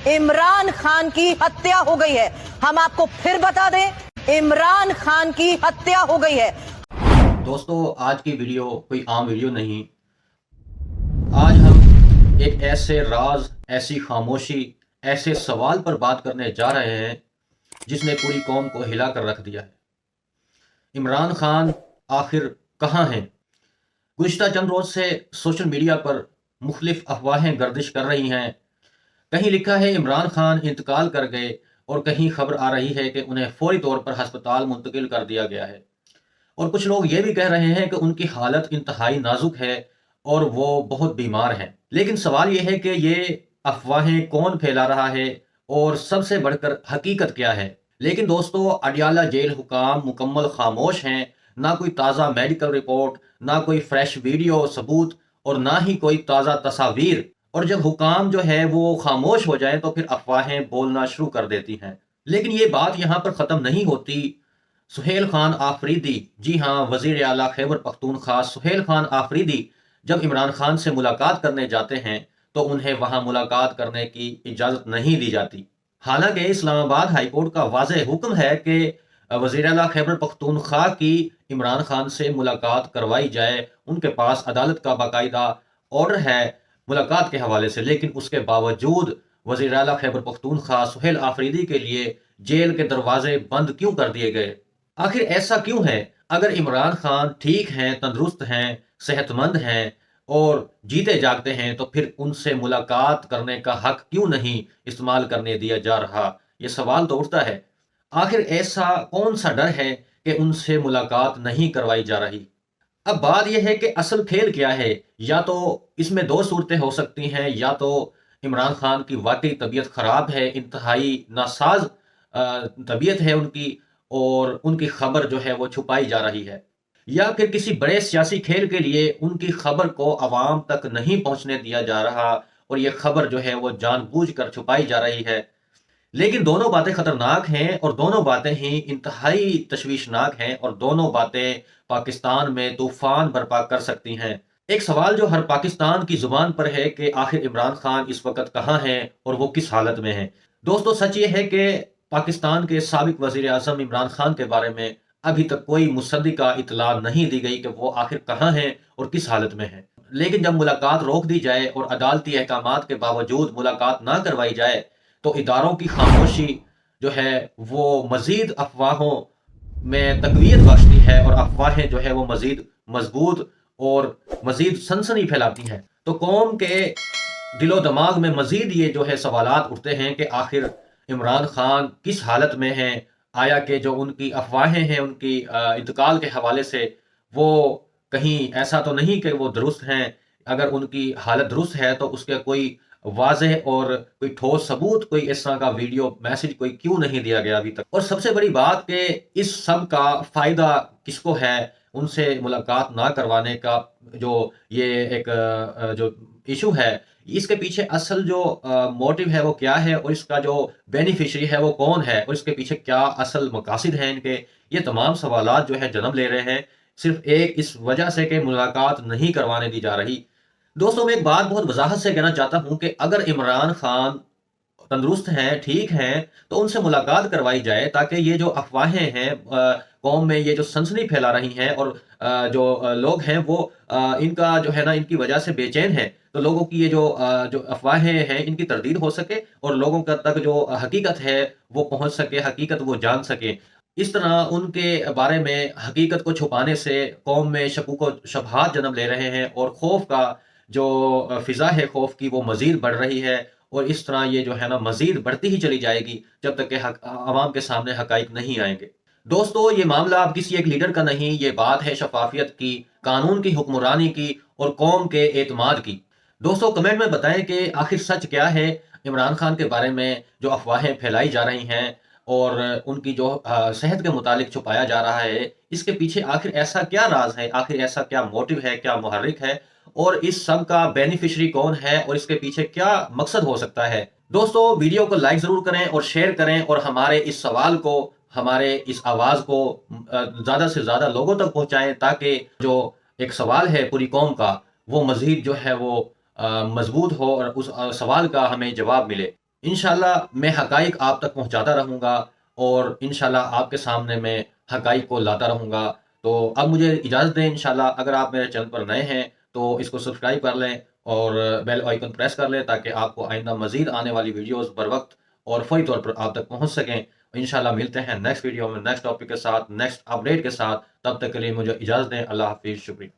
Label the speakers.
Speaker 1: इमरान खान की हत्या हो गई है। हम आपको फिर बता दें, इमरान खान की हत्या हो गई है।
Speaker 2: दोस्तों, आज की वीडियो कोई आम वीडियो नहीं। आज हम एक ऐसे राज, ऐसी खामोशी, ऐसे सवाल पर बात करने जा रहे हैं जिसने पूरी कौम को हिला कर रख दिया है। इमरान खान आखिर कहाँ हैं? गुज़िश्ता चंद रोज़ से सोशल मीडिया पर मुख्तलिफ अफवाहें गर्दिश कर रही हैं। कहीं लिखा है इमरान खान इंतकाल कर गए और कहीं खबर आ रही है कि उन्हें फौरी तौर पर हस्पताल मुंतकिल कर दिया गया है। और कुछ लोग ये भी कह रहे हैं कि उनकी हालत इंतहाई नाजुक है और वो बहुत बीमार हैं। लेकिन सवाल ये है कि ये अफवाहें कौन फैला रहा है और सबसे बढ़कर हकीकत क्या है? लेकिन दोस्तों, अडियाला जेल हुकाम मुकम्मल खामोश हैं। ना कोई ताज़ा मेडिकल रिपोर्ट, ना कोई फ्रेश वीडियो सबूत और ना ही कोई ताज़ा तस्वीर। और जब हुकाम जो है वो खामोश हो जाए तो फिर अफवाहें बोलना शुरू कर देती हैं। लेकिन ये बात यहाँ पर ख़त्म नहीं होती। सुहेल खान आफरीदी, जी हाँ, वज़ीर आला खैबर पख्तूनख्वा सुहेल खान आफरीदी जब इमरान खान से मुलाकात करने जाते हैं तो उन्हें वहाँ मुलाकात करने की इजाज़त नहीं दी जाती। हालांकि इस्लामाबाद हाई कोर्ट का वाज़ेह हुक्म है कि वज़ीर आला खैबर पख्तूनख्वा की इमरान खान से मुलाकात करवाई जाए। उनके पास अदालत का बाकायदा ऑर्डर है मुलाकात के हवाले से। लेकिन उसके बावजूद वज़ीर आला खैबर पख्तूनख्वा सुहेल आफरीदी के लिए जेल के दरवाजे बंद क्यों कर दिए गए? आखिर ऐसा क्यों है? अगर इमरान खान ठीक हैं, तंदुरुस्त हैं, सेहतमंद हैं और जीते जागते हैं तो फिर उनसे मुलाकात करने का हक क्यों नहीं इस्तेमाल करने दिया जा रहा? ये सवाल तो उठता है। आखिर ऐसा कौन सा डर है कि उनसे मुलाकात नहीं करवाई जा रही? अब बात यह है कि असल खेल क्या है। या तो इसमें दो सूरतें हो सकती हैं, या तो इमरान खान की वाकई तबीयत खराब है, इंतहाई नासाज तबीयत है उनकी और उनकी खबर जो है वो छुपाई जा रही है, या फिर किसी बड़े सियासी खेल के लिए उनकी खबर को आवाम तक नहीं पहुंचने दिया जा रहा और ये खबर जो है वो जानबूझकर छुपाई जा रही है। लेकिन दोनों बातें खतरनाक हैं और दोनों बातें ही इंतहाई तशवीशनाक हैं और दोनों बातें पाकिस्तान में तूफान बर्पा कर सकती हैं। एक सवाल जो हर पाकिस्तान की जुबान पर है कि आखिर इमरान खान इस वक्त कहाँ हैं और वो किस हालत में हैं। दोस्तों, सच ये है कि पाकिस्तान के साबिक वजीर आज़म इमरान खान के बारे में अभी तक कोई मुसद्दिका इतला नहीं दी गई कि वो आखिर कहाँ हैं और किस हालत में हैं। लेकिन जब मुलाकात रोक दी जाए और अदालती अहकामात के बावजूद मुलाकात ना करवाई जाए तो इदारों की खामोशी जो है वो मजीद अफवाहों में तकवीत बख्शती है और अफवाहें जो है वो मजीद मजबूत और मजीद सनसनी फैलाती हैं। तो कौम के दिलो दिमाग में मजीद ये जो है सवालात उठते हैं कि आखिर इमरान खान किस हालत में हैं। आया कि जो उनकी अफवाहें हैं उनकी इंतकाल के हवाले से, वो कहीं ऐसा तो नहीं कि वो दुरुस्त हैं? अगर उनकी हालत दुरुस्त है तो उसके कोई वाज़ेह और कोई ठोस सबूत, कोई इस तरह का वीडियो मैसेज कोई क्यों नहीं दिया गया अभी तक? और सबसे बड़ी बात कि इस सब का फ़ायदा किसको है उनसे मुलाकात ना करवाने का? जो ये एक जो इशू है, इसके पीछे असल जो मोटिव है वो क्या है और इसका जो बेनिफिशरी है वो कौन है और इसके पीछे क्या असल मकासद हैं इनके? ये तमाम सवालात जो है जन्म ले रहे हैं सिर्फ एक इस वजह से कि मुलाकात नहीं करवाने दी जा रही। दोस्तों, मैं एक बात बहुत वजाहत से कहना चाहता हूं कि अगर इमरान खान तंदुरुस्त हैं, ठीक हैं, तो उनसे मुलाकात करवाई जाए ताकि ये जो अफवाहें हैं कौम में ये जो सनसनी फैला रही हैं और जो लोग हैं वो इनका जो है ना इनकी वजह से बेचैन हैं, तो लोगों की ये जो अफवाहें हैं इनकी तरदीद हो सके और लोगों का तक जो हकीकत है वो पहुंच सके, हकीकत वो जान सके। इस तरह उनके बारे में हकीकत को छुपाने से कौम में शकूक व शुबहात जन्म ले रहे हैं और खौफ का जो फिजा है खौफ की वो मजीद बढ़ रही है। और इस तरह ये जो है ना मजीद बढ़ती ही चली जाएगी जब तक कि आवाम के सामने हकाइक नहीं आएंगे। दोस्तों, ये मामला अब किसी एक लीडर का नहीं, ये बात है शफाफियत की, कानून की हुक्मरानी की और कौम के एतमाद की। दोस्तों, कमेंट में बताएं कि आखिर सच क्या है इमरान खान के बारे में जो अफवाहें फैलाई जा रही हैं और उनकी जो सेहत के मुतालिक छुपाया जा रहा है, इसके पीछे आखिर ऐसा क्या राज है, आखिर ऐसा क्या मोटिव है, क्या मुहर्रिक है और इस सब का बेनिफिशरी कौन है और इसके पीछे क्या मकसद हो सकता है। दोस्तों, वीडियो को लाइक जरूर करें और शेयर करें और हमारे इस सवाल को, हमारे इस आवाज को ज्यादा से ज्यादा लोगों तक पहुंचाएं ताकि जो एक सवाल है पूरी कौम का वो मजीद जो है वो मजबूत हो और उस सवाल का हमें जवाब मिले। انشاءاللہ میں حقائق آپ تک پہنچاتا رہوں گا، اور انشاءاللہ آپ کے سامنے میں حقائق کو لاتا رہوں گا۔ تو اب مجھے اجازت دیں، انشاءاللہ اگر آپ میرے چینل پر نئے ہیں تو اس کو سبسکرائب کر لیں اور بیل آئیکن پریس کر لیں، تاکہ آپ کو آئندہ مزید آنے والی ویڈیوز بر وقت اور فوری طور پر آپ تک پہنچ سکیں۔ انشاءاللہ ملتے ہیں نیکسٹ ویڈیو میں نیکسٹ ٹاپک کے ساتھ، نیکسٹ اپڈیٹ کے ساتھ۔ تب تک کے لیے مجھے اجازت دیں۔ اللہ حافظ، شکریہ۔